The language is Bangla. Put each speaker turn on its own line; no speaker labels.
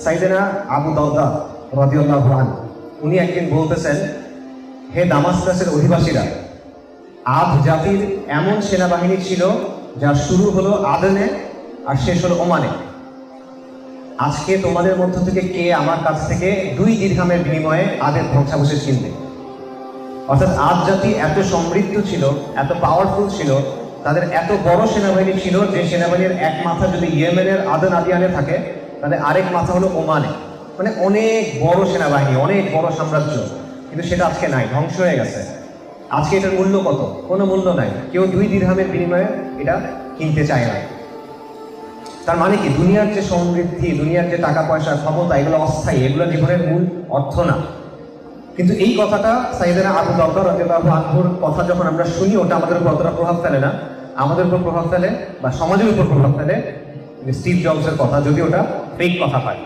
সাইয়েদনা আবু দারদা রাদিয়াল্লাহু আনহু উনি একদিন বলতেছেন, হে দামাসকাসের অধিবাসীরা, আদ জাতির এমন সেনাবাহিনী ছিল যার শুরু হলো আদনে আর শেষ হলো ওমানে। আজকে তোমাদের মধ্য থেকে কে আমার কাছ থেকে 2 দিরহামের বিনিময়ে আদের ধ্বংসাবশেষ কিনবে? অর্থাৎ আদ জাতি এত সমৃদ্ধ ছিল, এত পাওয়ারফুল ছিল, তাদের এত বড় সেনাবাহিনী ছিল যে সেনাবাহিনীর এক মাথা যদি ইয়েমেনের আদন আদিয়ানে থাকে, তাহলে আরেক মাথা হলো ওমানে। মানে অনেক বড় সেনাবাহিনী, অনেক বড় সাম্রাজ্য। কিন্তু সেটা আজকে নাই, ধ্বংস হয়ে গেছে। আজকে এটার মূল্য কত? কোনো মূল্য নাই। কেউ 2 দিরহামের বিনিময়ে এটা কিনতে চায় না। তার মানে কি, দুনিয়ার যে সমৃদ্ধি, দুনিয়ার যে টাকা পয়সা, ক্ষমতা, এগুলো অস্থায়ী, এগুলো জীবনের মূল অর্থ না। কিন্তু এই কথাটা সাইয়েদনা আবু দারদা রাদিয়াল্লাহু আনহুর কথা যখন আমরা শুনি, ওটা আমাদের উপর অতটা প্রভাব ফেলে না। আমাদের উপর প্রভাব ফেলে বা সমাজের উপর প্রভাব ফেলে স্টিভ জবসের কথা, যদি ওটা ফেক কথা হয়।